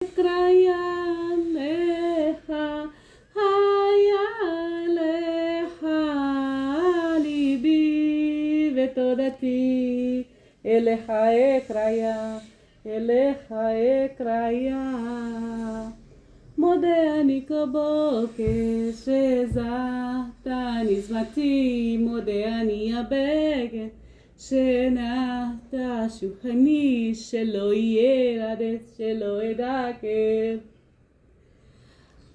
אקרא לך, היה לך ליבי ותודתי, אליך אקרא, אליך אקרא. מודה אני כבוקר שזרת נשמתי, מודה אני הבגד שנעת שולחני, שלא ירדת, שלא אדקר.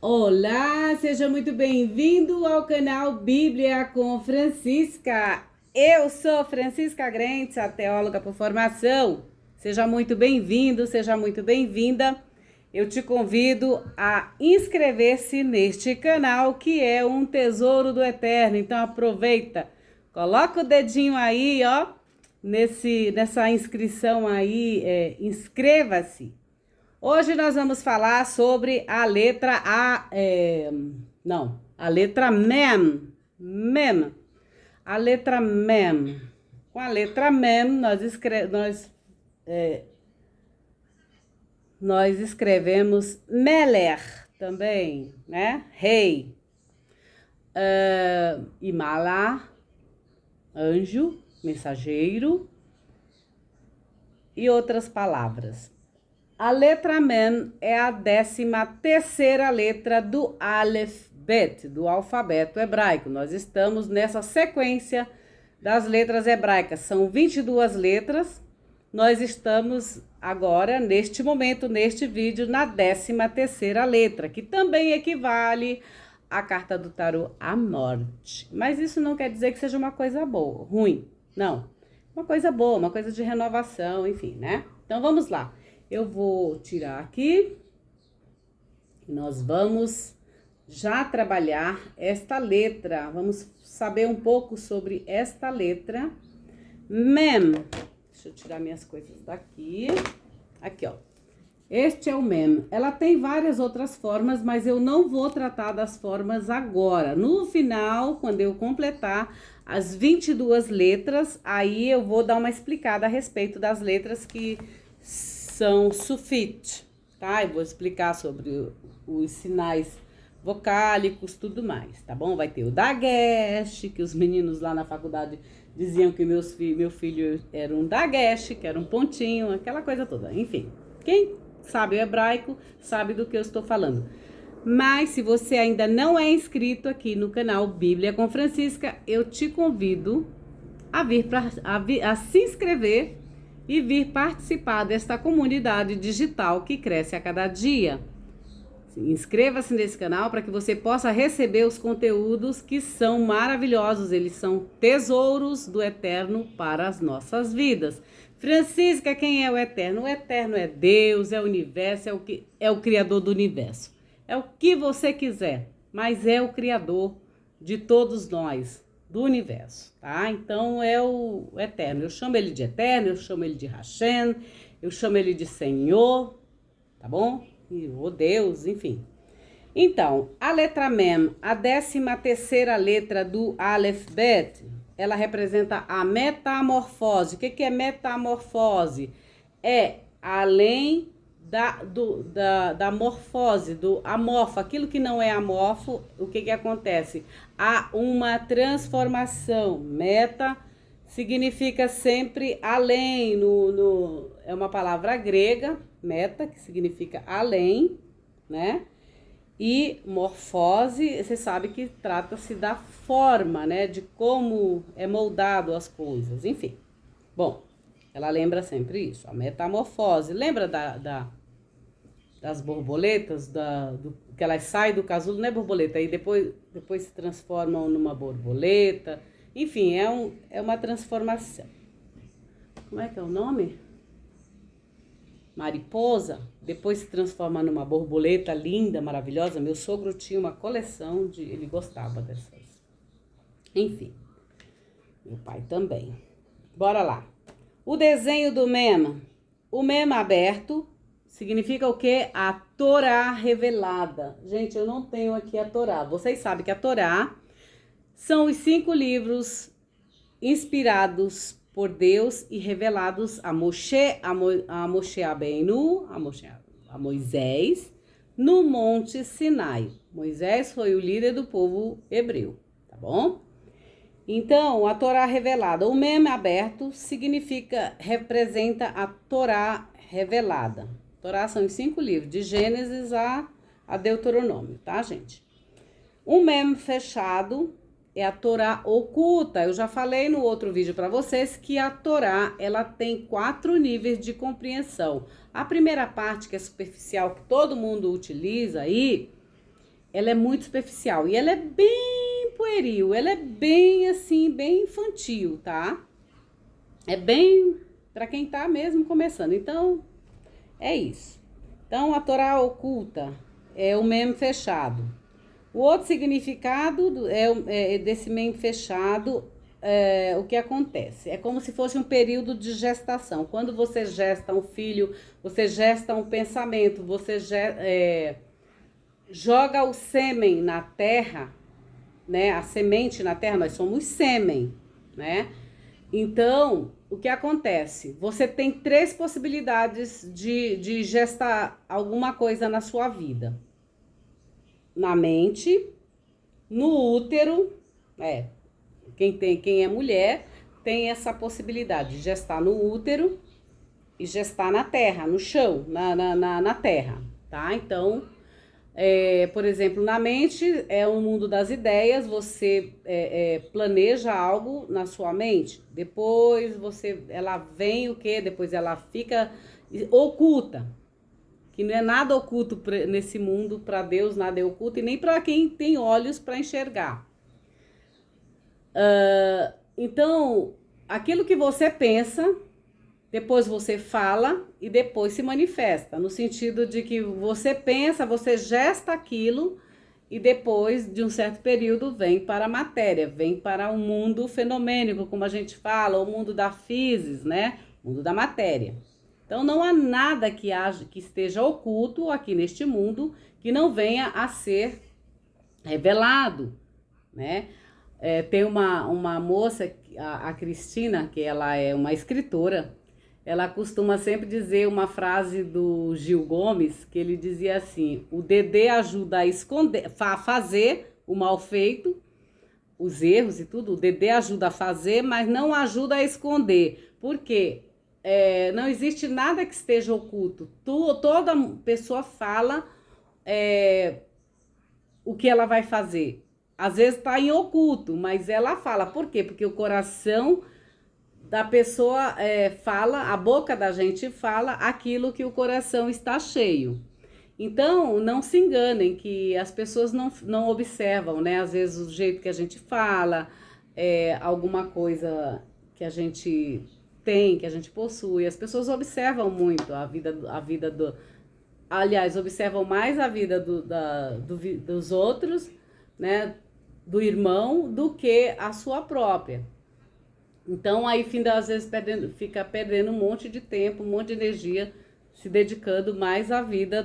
Olá, seja muito bem-vindo ao canal Bíblia com Francisca. Eu sou Francisca Grentes, a teóloga por formação. Seja muito bem-vindo, seja muito bem-vinda. Eu te convido a inscrever-se neste canal, que é um tesouro do Eterno. Então aproveita, coloca o dedinho aí, ó, nessa inscrição aí, inscreva-se. Hoje nós vamos falar sobre a letra a letra Mem. A letra Mem. Com a letra Mem, nós escrevemos Meler também, né? Rei. E Malá, anjo, mensageiro e outras palavras. A letra Mem é a 13ª letra do Aleph Bet, do alfabeto hebraico. Nós estamos nessa sequência das letras hebraicas. São 22 letras. Nós estamos agora, neste momento, neste vídeo, na 13ª letra, que também equivale à carta do tarô, à morte. Mas isso não quer dizer que seja uma coisa boa, ruim. Não. Uma coisa boa, uma coisa de renovação, enfim, né? Então vamos lá. Eu vou tirar aqui e nós vamos já trabalhar esta letra. Vamos saber um pouco sobre esta letra. Mem. Deixa eu tirar minhas coisas daqui. Aqui, ó. Este é o Mem. Ela tem várias outras formas, mas eu não vou tratar das formas agora. No final, quando eu completar as 22 letras, aí eu vou dar uma explicada a respeito das letras que são sufite, tá? Eu vou explicar sobre os sinais vocálicos, tudo mais, tá bom? Vai ter o Dagesh, que os meninos lá na faculdade diziam que meu filho era um Dagesh, que era um pontinho, aquela coisa toda. Enfim, quem sabe o hebraico sabe do que eu estou falando. Mas se você ainda não é inscrito aqui no canal Bíblia com Francisca, eu te convido a se inscrever e vir participar desta comunidade digital que cresce a cada dia. Inscreva-se nesse canal para que você possa receber os conteúdos que são maravilhosos. Eles são tesouros do Eterno para as nossas vidas. Francisca, quem é o Eterno? O Eterno é Deus, é o universo, é o Criador do universo. É o que você quiser, mas é o Criador de todos nós, do universo, tá? Então é o Eterno. Eu chamo ele de Eterno, eu chamo ele de Hashem, eu chamo ele de Senhor, tá bom? E o Deus, enfim. Então, a letra Mem, a 13ª letra do Aleph Bet, ela representa a metamorfose. O que é metamorfose? É além da morfose, do amorfo, aquilo que não é amorfo, o que acontece? Há uma transformação. Meta significa sempre além, é uma palavra grega, meta, que significa além, né? E morfose, você sabe que trata-se da forma, né? De como é moldado as coisas, enfim. Bom, ela lembra sempre isso, a metamorfose. Lembra das borboletas, que elas saem do casulo, não é borboleta, aí depois se transformam numa borboleta. Enfim, é uma transformação. Como é que é o nome? Mariposa. Depois se transforma numa borboleta linda, maravilhosa. Meu sogro tinha uma coleção ele gostava dessas. Enfim, meu pai também. Bora lá. O desenho do Mem. O Mem aberto significa o quê? A Torá revelada. Gente, eu não tenho aqui a Torá. Vocês sabem que a Torá são os 5 livros inspirados por Deus e revelados a Moshe Rabbeinu, a Moisés no Monte Sinai. Moisés foi o líder do povo hebreu, tá bom? Então, a Torá revelada, o mem aberto, representa a Torá revelada. Torá são os 5 livros, de Gênesis a Deuteronômio, tá, gente? O mem fechado é a Torá oculta. Eu já falei no outro vídeo para vocês que a Torá, ela tem 4 níveis de compreensão. A primeira parte, que é superficial, que todo mundo utiliza aí, ela é muito superficial e ela é bem pueril, ela é bem assim, bem infantil, tá? É bem para quem tá mesmo começando. Então, é isso. Então, a Torá oculta é o mem fechado. O outro significado desse mem fechado, o que acontece? É como se fosse um período de gestação. Quando você gesta um filho, você gesta um pensamento, você joga o sêmen na terra, né? A semente na terra, nós somos sêmen, né? Então, o que acontece? Você tem 3 possibilidades de gestar alguma coisa na sua vida. Na mente, no útero, quem é mulher tem essa possibilidade de gestar no útero e gestar na terra, no chão, na terra, tá? Então, por exemplo, na mente é o mundo das ideias, você planeja algo na sua mente, depois ela vem o quê? Depois ela fica oculta, que não é nada oculto nesse mundo, para Deus nada é oculto, e nem para quem tem olhos para enxergar. Então, aquilo que você pensa, depois você fala e depois se manifesta, no sentido de que você pensa, você gesta aquilo e depois de um certo período vem para a matéria, vem para o mundo fenomênico, como a gente fala, o mundo da physis, né? O mundo da matéria. Então, não há nada que esteja oculto aqui neste mundo que não venha a ser revelado, né? Tem uma moça, a Cristina, que ela é uma escritora, ela costuma sempre dizer uma frase do Gil Gomes, que ele dizia assim: o Dedê ajuda a esconder, a fazer o mal feito, os erros e tudo, o Dedê ajuda a fazer, mas não ajuda a esconder. Por quê? Não existe nada que esteja oculto. Toda pessoa fala o que ela vai fazer. Às vezes está em oculto, mas ela fala. Por quê? Porque o coração da pessoa fala, a boca da gente fala aquilo que o coração está cheio. Então, não se enganem que as pessoas não observam, né? Às vezes o jeito que a gente fala, alguma coisa que a gente tem, que a gente possui. As pessoas observam muito a vida do... Aliás, observam mais a vida dos outros, né? Do irmão, do que a sua própria. Então, aí, às vezes, fica perdendo um monte de tempo, um monte de energia, se dedicando mais à vida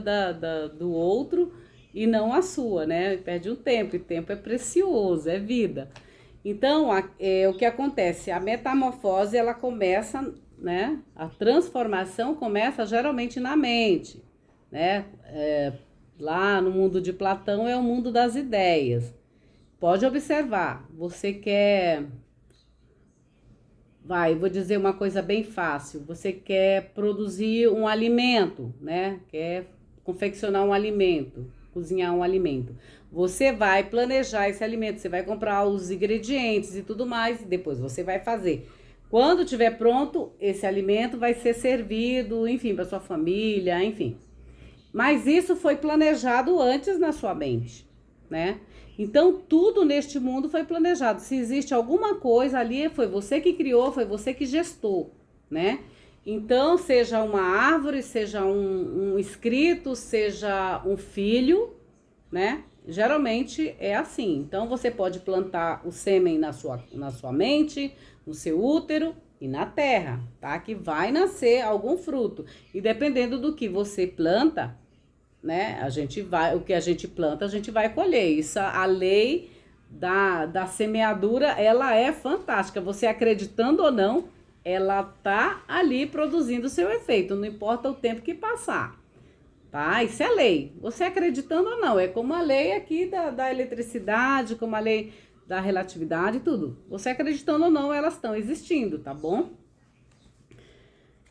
do outro e não à sua, né? Perde um tempo, e tempo é precioso, é vida. Então, o que acontece? A metamorfose, ela começa, né? A transformação começa geralmente na mente, né? Lá no mundo de Platão é o mundo das ideias. Pode observar, você quer... vou dizer uma coisa bem fácil. Você quer produzir um alimento, né? Quer confeccionar um alimento, cozinhar um alimento. Você vai planejar esse alimento, você vai comprar os ingredientes e tudo mais, e depois você vai fazer. Quando estiver pronto, esse alimento vai ser servido, enfim, para sua família, enfim. Mas isso foi planejado antes na sua mente, né? Então, tudo neste mundo foi planejado. Se existe alguma coisa ali, foi você que criou, foi você que gestou, né? Então, seja uma árvore, seja um escrito, seja um filho, né? Geralmente é assim. Então, você pode plantar o sêmen na sua mente, no seu útero e na terra, tá? Que vai nascer algum fruto. E dependendo do que você planta, né? O que a gente planta, a gente vai colher. Isso, a lei da semeadura, ela é fantástica. Você acreditando ou não, ela tá ali produzindo seu efeito, não importa o tempo que passar. tá? Isso é lei. Você acreditando ou não, é como a lei aqui da eletricidade, como a lei da relatividade e tudo. Você acreditando ou não, elas estão existindo, tá bom?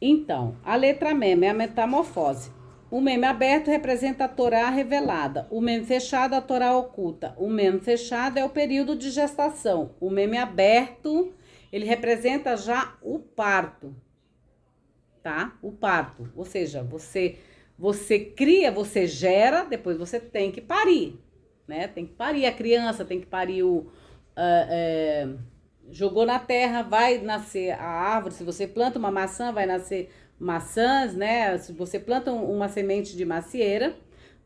Então, a letra mem é a metamorfose. O mem aberto representa a Torá revelada. O mem fechado, a Torá oculta. O mem fechado é o período de gestação. O mem aberto, ele representa já o parto, tá? O parto. Ou seja, você cria, você gera, depois você tem que parir, né? Tem que parir a criança, tem que parir jogou na terra, vai nascer a árvore. Se você planta uma maçã, vai nascer maçãs, né? Se você planta uma semente de macieira,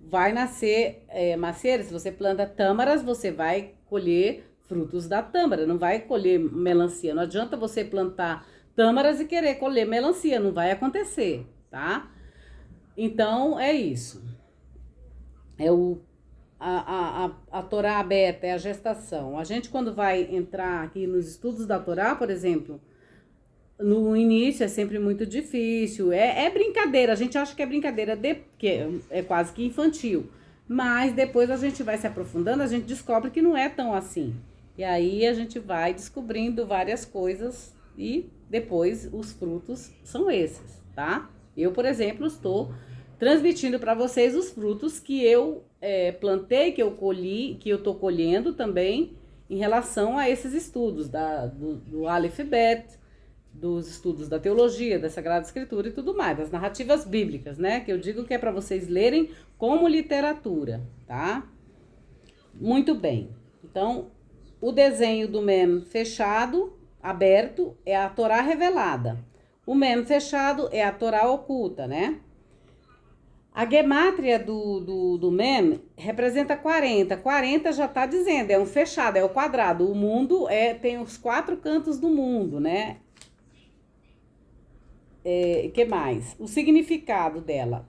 vai nascer macieira. Se você planta tâmaras, você vai colher frutos da tâmara, não vai colher melancia. Não adianta você plantar tâmaras e querer colher melancia, não vai acontecer, tá? Então, é isso. A Torá aberta, é a gestação. A gente, quando vai entrar aqui nos estudos da Torá, por exemplo, no início é sempre muito difícil, é brincadeira, a gente acha que é brincadeira, que é quase que infantil. Mas depois a gente vai se aprofundando, a gente descobre que não é tão assim. E aí a gente vai descobrindo várias coisas e depois os frutos são esses, tá? Eu, por exemplo, estou transmitindo para vocês os frutos que eu plantei, que eu colhi, que eu estou colhendo também em relação a esses estudos do Aleph Bet, dos estudos da teologia, da Sagrada Escritura e tudo mais, das narrativas bíblicas, né? Que eu digo que é para vocês lerem como literatura, tá? Muito bem. Então, o desenho do mem fechado, aberto, é a Torá revelada. O mem fechado é a Torá oculta, né? A gemátria do mem representa 40. 40 já está dizendo, é um fechado, é o quadrado. O mundo tem os 4 cantos do mundo, né? Que mais? O significado dela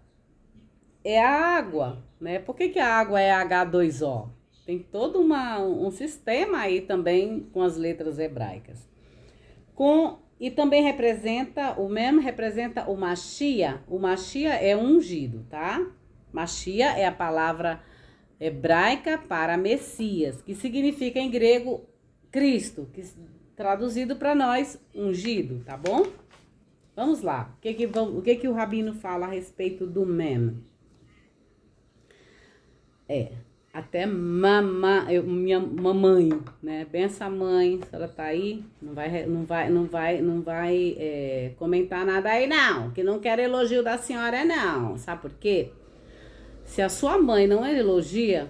é a água, né? Por que a água é H2O? Tem todo um sistema aí também com as letras hebraicas. E também o mem representa o Mashiach. O Mashiach é ungido, tá? Mashiach é a palavra hebraica para Messias, que significa em grego Cristo, que traduzido para nós, ungido, tá bom? Vamos lá. O que o Rabino fala a respeito do mem? Até minha mamãe, né? Benção mãe, a senhora tá aí, não vai comentar nada aí não, que não quero elogio da senhora não, sabe por quê? Se a sua mãe não elogia,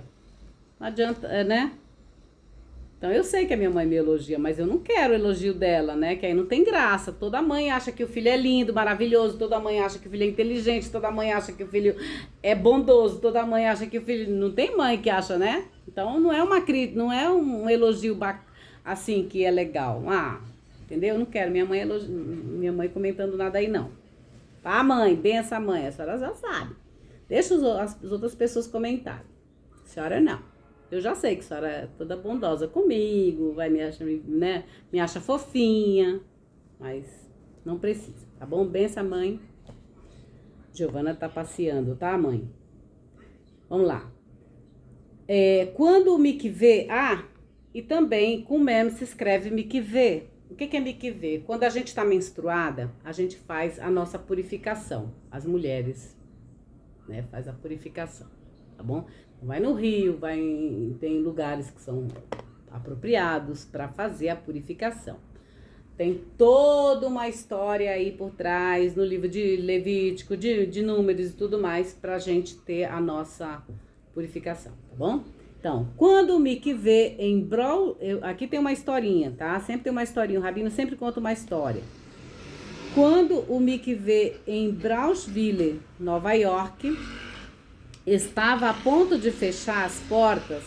não adianta, né? Então eu sei que a minha mãe me elogia, mas eu não quero o elogio dela, né? Que aí não tem graça. Toda mãe acha que o filho é lindo, maravilhoso, toda mãe acha que o filho é inteligente, toda mãe acha que o filho é bondoso, toda mãe acha que o filho... Não tem mãe que acha, né? Então não é uma crítica, não é um elogio assim que é legal. Entendeu? Eu não quero minha mãe comentando nada aí, não. Tá, mãe? Benção, mãe. A senhora já sabe. Deixa as outras pessoas comentarem. A senhora não. Eu já sei que a senhora é toda bondosa comigo, me acha fofinha, mas não precisa, tá bom? Benção, mãe. Giovana tá passeando, tá, mãe? Vamos lá. Quando o mikvê, e também com mem se escreve mikvê. O que é mikvê? Quando a gente está menstruada, a gente faz a nossa purificação. As mulheres, né, faz a purificação, tá bom? Vai no rio, tem lugares que são apropriados para fazer a purificação. Tem toda uma história aí por trás, no livro de Levítico, de Números e tudo mais, para a gente ter a nossa purificação, tá bom? Então, quando o mikvê aqui tem uma historinha, tá? Sempre tem uma historinha, o Rabino sempre conta uma história. Quando o mikvê em Brownsville, Nova York, estava a ponto de fechar as portas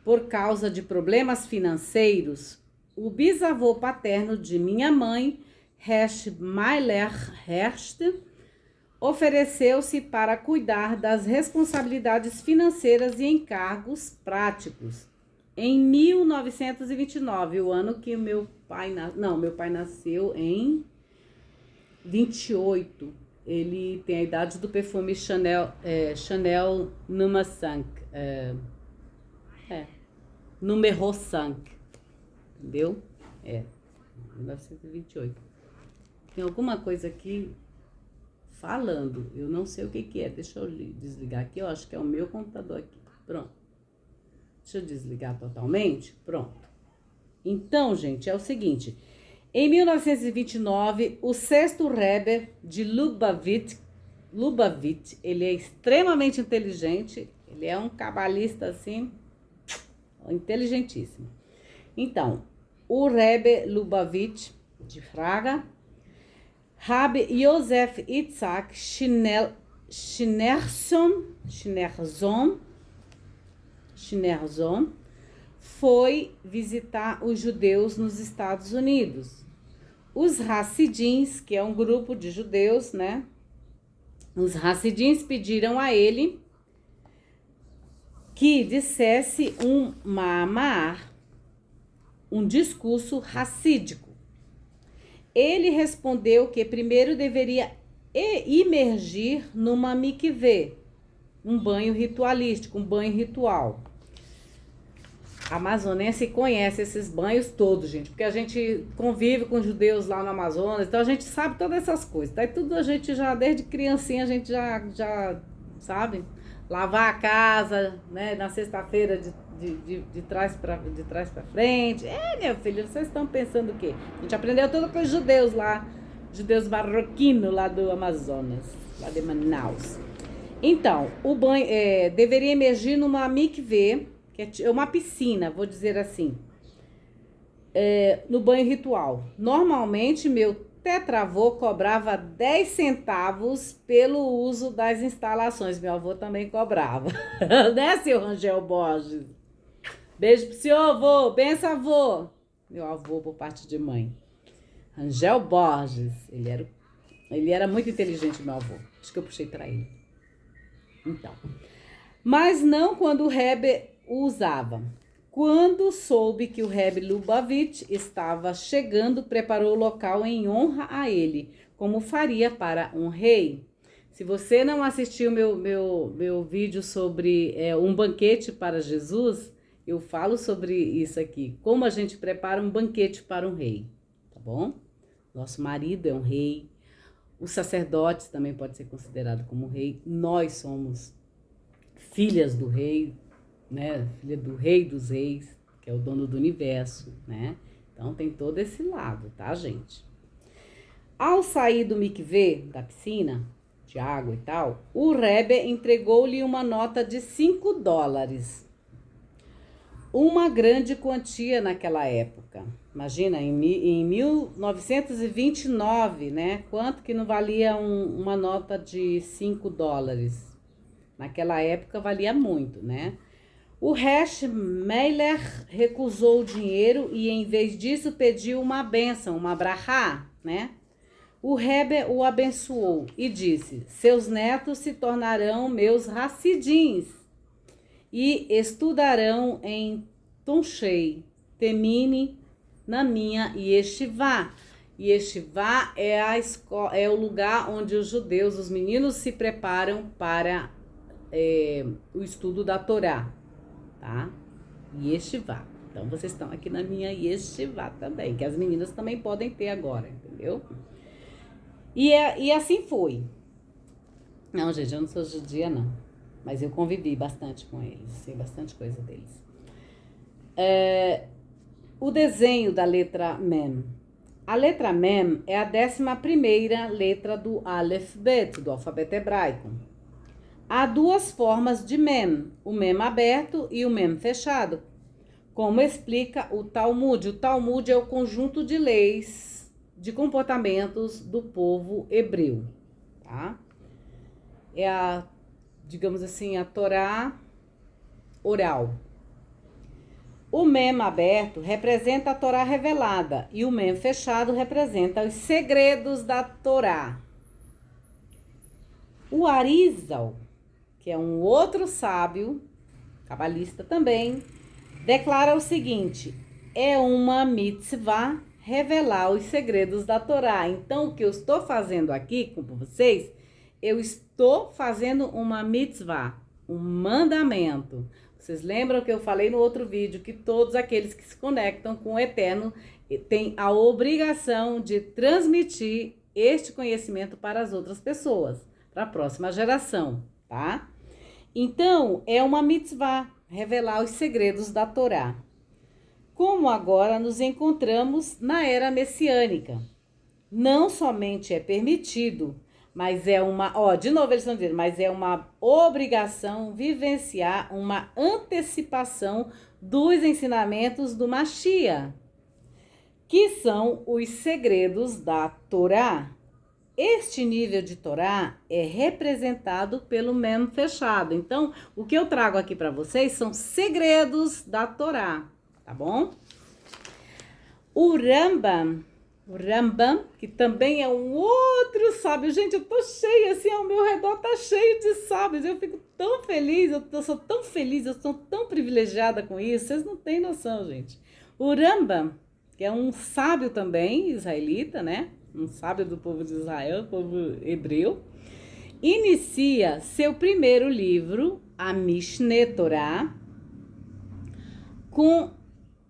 por causa de problemas financeiros, o bisavô paterno de minha mãe, Hersh Mailer Herst, ofereceu-se para cuidar das responsabilidades financeiras e encargos práticos. Em 1929, o ano que meu pai nasceu em 28. ele tem a idade do perfume Chanel Número 5. Número 5. Entendeu? 1928. Tem alguma coisa aqui falando. Eu não sei o que é. Deixa eu desligar aqui. Eu acho que é o meu computador aqui. Pronto. Deixa eu desligar totalmente. Pronto. Então, gente, é o seguinte. Em 1929, o sexto Rebbe de Lubavitch, ele é extremamente inteligente, ele é um cabalista, assim, inteligentíssimo. Então, o Rebbe Lubavitch, de Fraga, Rabbi Yosef Yitzhak Schneerson, foi visitar os judeus nos Estados Unidos. Os Hassidins, que é um grupo de judeus, né? Os Hassidins pediram a ele que dissesse um ma'amar, um discurso hassídico. Ele respondeu que primeiro deveria imergir numa mikveh, um banho ritualístico, um banho ritual. A amazonense conhece esses banhos todos, gente, porque a gente convive com judeus lá no Amazonas, então a gente sabe todas essas coisas. Daí tudo a gente já, desde criancinha, a gente já sabe, lavar a casa, né, na sexta-feira de trás para frente. Meu filho, vocês estão pensando o quê? A gente aprendeu tudo com os judeus lá, judeus marroquinos lá do Amazonas, lá de Manaus. Então, o banho deveria emergir numa mikveh, que é uma piscina, vou dizer assim, no banho ritual. Normalmente, meu tetravô cobrava 10 centavos pelo uso das instalações. Meu avô também cobrava. Né, seu Rangel Borges? Beijo pro seu avô, benção, avô. Meu avô por parte de mãe. Rangel Borges, ele era muito inteligente, meu avô. Acho que eu puxei para ele. Então, mas não quando o Rebbe o usava. Quando soube que o Rebbe Lubavitch estava chegando, preparou o local em honra a ele, como faria para um rei. Se você não assistiu meu vídeo sobre um banquete para Jesus, eu falo sobre isso aqui. Como a gente prepara um banquete para um rei, tá bom? Nosso marido é um rei. Os sacerdotes também pode ser considerado como rei. Nós somos filhas do rei, né? Filha do rei dos reis, que é o dono do universo, né? Então tem todo esse lado, tá, gente? Ao sair do mikveh, da piscina, de água e tal, o Rebbe entregou-lhe uma nota de $5. Uma grande quantia naquela época. Imagina, em 1929, né? Quanto que não valia uma nota de $5? Naquela época valia muito, né? O Resh Meiler recusou o dinheiro e, em vez disso, pediu uma bênção, uma brachá, né? O Rebbe o abençoou e disse: seus netos se tornarão meus hassidins e estudarão em Tonchei, Temine, na minha Yeshivá. Yeshivá é o lugar onde os judeus, os meninos, se preparam para o estudo da Torá, tá? Yeshivá. Então, vocês estão aqui na minha Yeshivá também, que as meninas também podem ter agora, entendeu? E assim foi. Não, gente, eu não sou judia, não. Mas eu convivi bastante com eles, sei bastante coisa deles. O desenho da letra Mem. A letra Mem é a 11ª letra do Aleph Bet, do alfabeto hebraico. Há duas formas de Mem, o Mem aberto e o Mem fechado, como explica o Talmud. O Talmud é o conjunto de leis, de comportamentos do povo hebreu, tá? É digamos assim, a Torá oral. O Mem aberto representa a Torá revelada e o Mem fechado representa os segredos da Torá. O Arizal, que é um outro sábio, cabalista também, declara o seguinte: é uma mitzvah revelar os segredos da Torá. Então, o que eu estou fazendo aqui com vocês, eu estou fazendo uma mitzvah, um mandamento. Vocês lembram que eu falei no outro vídeo que todos aqueles que se conectam com o Eterno têm a obrigação de transmitir este conhecimento para as outras pessoas, para a próxima geração, tá? Então, é uma mitzvah, revelar os segredos da Torá. Como agora nos encontramos na era messiânica, não somente é permitido, mas é uma, de novo eles estão dizendo, mas é uma obrigação vivenciar uma antecipação dos ensinamentos do Mashiach, que são os segredos da Torá. Este nível de Torá é representado pelo mem fechado. Então, o que eu trago aqui para vocês são segredos da Torá, tá bom? O Rambam, que também é um outro sábio. Gente, eu tô cheia, assim, ao meu redor tá cheio de sábios. Eu fico tão feliz, eu sou tão feliz, eu sou tão privilegiada com isso. Vocês não têm noção, gente. O Rambam, que é um sábio também, israelita, né? Um sábio do povo de Israel, povo hebreu, inicia seu primeiro livro, a Mishneh Torah, com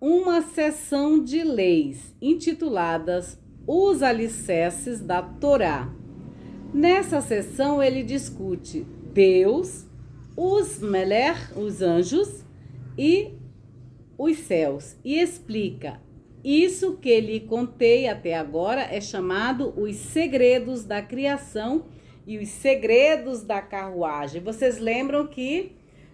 uma seção de leis intituladas Os Alicerces da Torá. Nessa seção ele discute Deus, os Meler, os anjos e os céus, e explica: isso que lhe contei até agora é chamado os segredos da criação e os segredos da carruagem. Vocês lembram que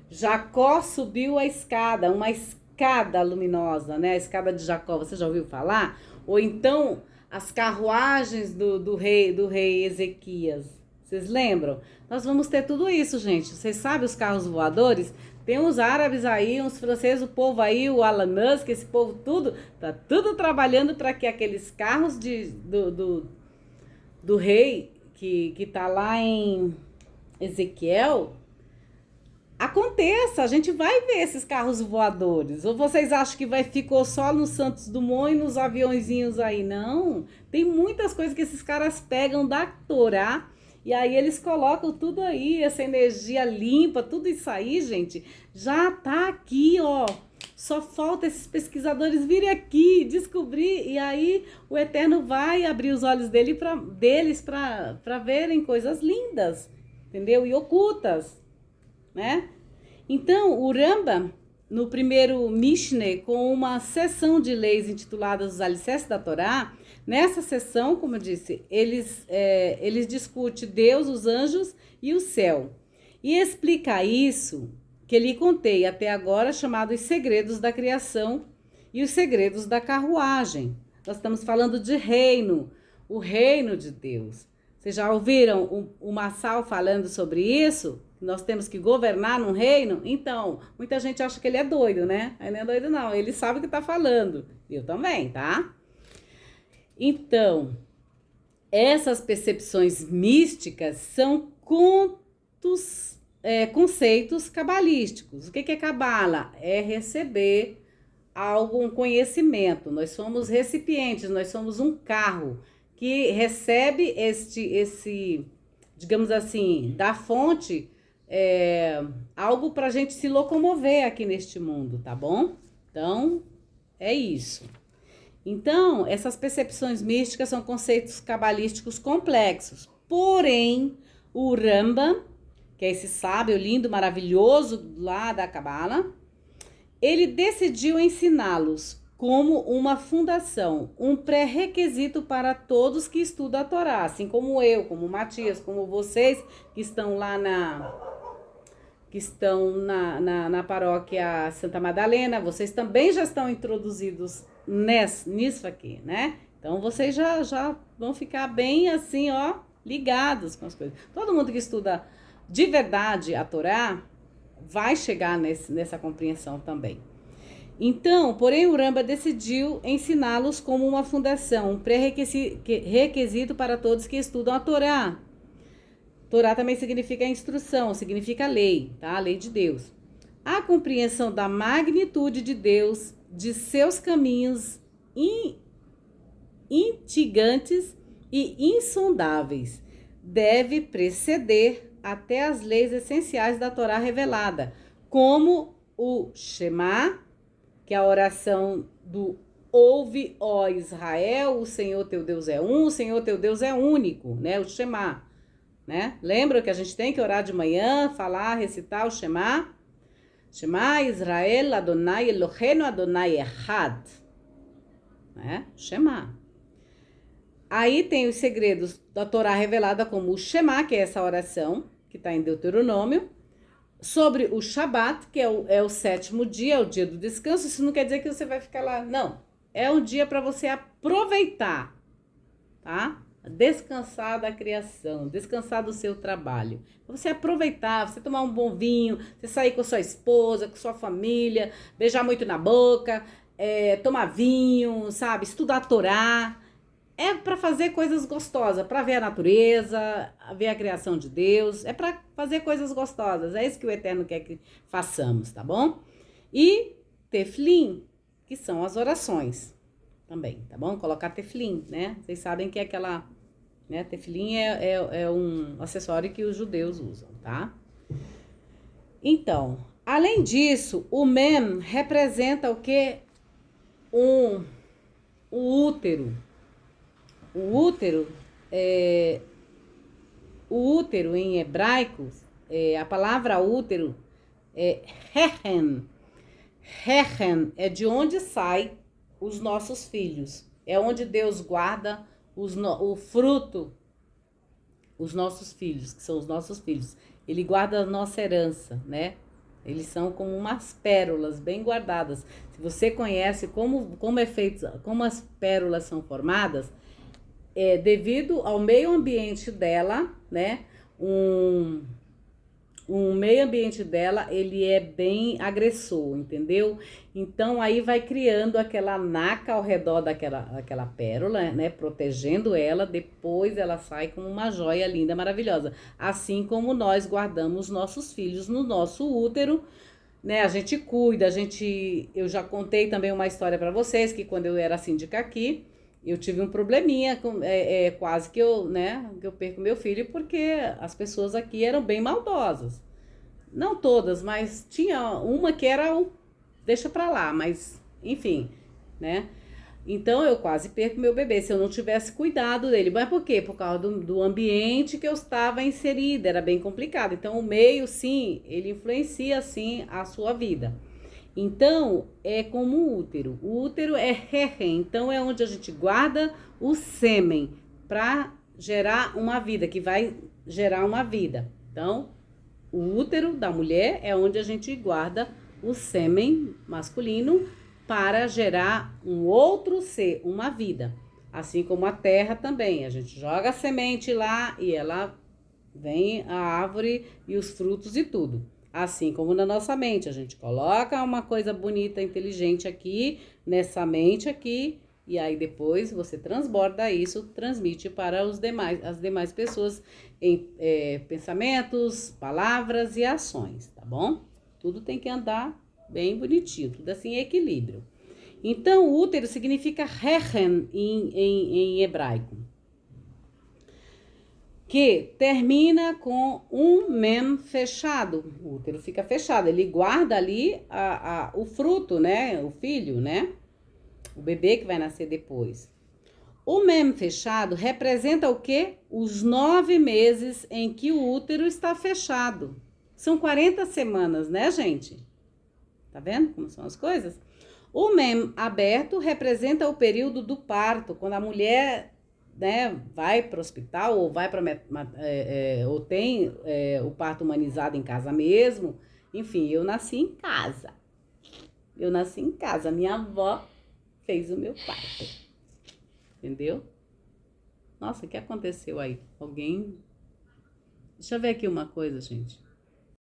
Jacó subiu a escada, uma escada luminosa, né? A escada de Jacó, você já ouviu falar? Ou então as carruagens do rei Ezequias. Vocês lembram? Nós vamos ter tudo isso, gente. Vocês sabem os carros voadores? Tem uns árabes aí, uns franceses, o povo aí, o Elon Musk, esse povo tudo, tá tudo trabalhando para que aqueles carros do rei que tá lá em Ezequiel aconteça. A gente vai ver esses carros voadores. Ou vocês acham que ficou só no Santos Dumont e nos aviãozinhos aí? Não. Tem muitas coisas que esses caras pegam da Torá. E aí eles colocam tudo aí, essa energia limpa, tudo isso aí, gente, já tá aqui, ó. Só falta esses pesquisadores virem aqui, descobrir, e aí o Eterno vai abrir os olhos deles para verem coisas lindas, entendeu? E ocultas, né? Então, o Rambam, no primeiro Mishneh, com uma seção de leis intituladas Os Alicerces da Torá, nessa sessão, como eu disse, eles discutem Deus, os anjos e o céu. E explica isso que lhe contei até agora, chamado Os Segredos da Criação e os Segredos da Carruagem. Nós estamos falando de reino, o reino de Deus. Vocês já ouviram o Massal falando sobre isso? Nós temos que governar num reino? Então, muita gente acha que ele é doido, né? Ele não é doido não, ele sabe o que está falando. Eu também, tá? Então, essas percepções místicas são conceitos cabalísticos. O que é cabala? É receber algum conhecimento. Nós somos recipientes, nós somos um carro que recebe esse digamos assim, da fonte, algo para a gente se locomover aqui neste mundo, tá bom? Então, é isso. Então, essas percepções místicas são conceitos cabalísticos complexos. Porém, o Rambam, que é esse sábio lindo, maravilhoso lá da Cabala, ele decidiu ensiná-los como uma fundação, um pré-requisito para todos que estudam a Torá, assim como eu, como o Matias, como vocês que estão lá na paróquia Santa Madalena, vocês também já estão introduzidos nisso aqui, né? Então, vocês já vão ficar bem assim, ó, ligados com as coisas. Todo mundo que estuda de verdade a Torá vai chegar nessa compreensão também. Então, porém, o Rambam decidiu ensiná-los como uma fundação, um pré-requisito para todos que estudam a Torá. Torá também significa instrução, significa lei, tá? A lei de Deus. A compreensão da magnitude de Deus, de seus caminhos instigantes e insondáveis. Deve preceder até as leis essenciais da Torá revelada, como o Shema, que é a oração do Ouve, ó Israel, o Senhor teu Deus é um, o Senhor teu Deus é único, né? O Shema, né? Lembra que a gente tem que orar de manhã, falar, recitar o Shema? Shema Israel Adonai Eloheinu Adonai Echad, né? Shema. Aí tem os segredos da Torá revelada como o Shema, que é essa oração que está em Deuteronômio, sobre o Shabat, que é o sétimo dia, é o dia do descanso. Isso não quer dizer que você vai ficar lá, não. É um dia para você aproveitar, tá? Descansar da criação, descansar do seu trabalho. Pra você aproveitar, você tomar um bom vinho, você sair com sua esposa, com sua família, beijar muito na boca, tomar vinho, sabe? Estudar a Torá. É para fazer coisas gostosas, para ver a natureza, ver a criação de Deus. É para fazer coisas gostosas. É isso que o Eterno quer que façamos, tá bom? E teflim, que são as orações também, tá bom? Colocar teflim, né? Vocês sabem que é aquela, né? Teflim é um acessório que os judeus usam, tá? Então, além disso, o mem representa o quê? O útero. O útero em hebraico, a palavra útero é rechem. Rechem é de onde sai os nossos filhos. É onde Deus guarda o fruto, os nossos filhos, que são os nossos filhos. Ele guarda a nossa herança, né? Eles são como umas pérolas bem guardadas. Se você conhece como é feito, como as pérolas são formadas, devido ao meio ambiente dela, né? Um meio ambiente dela, ele é bem agressor, entendeu? Então, aí vai criando aquela naca ao redor daquela pérola, né? Protegendo ela, depois ela sai como uma joia linda, maravilhosa. Assim como nós guardamos nossos filhos no nosso útero, né? A gente cuida, eu já contei também uma história para vocês, que quando eu era síndica aqui, eu tive um probleminha, quase que eu perco meu filho, porque as pessoas aqui eram bem maldosas. Não todas, mas tinha uma que era deixa pra lá, mas enfim, né? Então eu quase perco meu bebê se eu não tivesse cuidado dele. Mas por quê? Por causa do ambiente que eu estava inserida, era bem complicado. Então o meio, sim, ele influencia, sim, a sua vida. Então, é como o útero. O útero é rechem, então é onde a gente guarda o sêmen para gerar uma vida, que vai gerar uma vida. Então, o útero da mulher é onde a gente guarda o sêmen masculino para gerar um outro ser, uma vida. Assim como a terra também, a gente joga a semente lá e ela vem a árvore e os frutos e tudo. Assim como na nossa mente, a gente coloca uma coisa bonita, inteligente aqui, nessa mente aqui, e aí depois você transborda isso, transmite para as demais pessoas em pensamentos, palavras e ações, tá bom? Tudo tem que andar bem bonitinho, tudo assim em equilíbrio. Então, o útero significa rechem em hebraico, que termina com um mem fechado. O útero fica fechado, ele guarda ali o fruto, né? O filho, né? O bebê que vai nascer depois. O mem fechado representa o quê? Os 9 meses em que o útero está fechado. São 40 semanas, né, gente? Tá vendo como são as coisas? O mem aberto representa o período do parto, quando a mulher, né, vai para o hospital ou vai para ou tem o parto humanizado em casa mesmo. Enfim, eu nasci em casa. Minha avó fez o meu parto. Entendeu? Nossa, o que aconteceu aí? Alguém... Deixa eu ver aqui uma coisa, gente.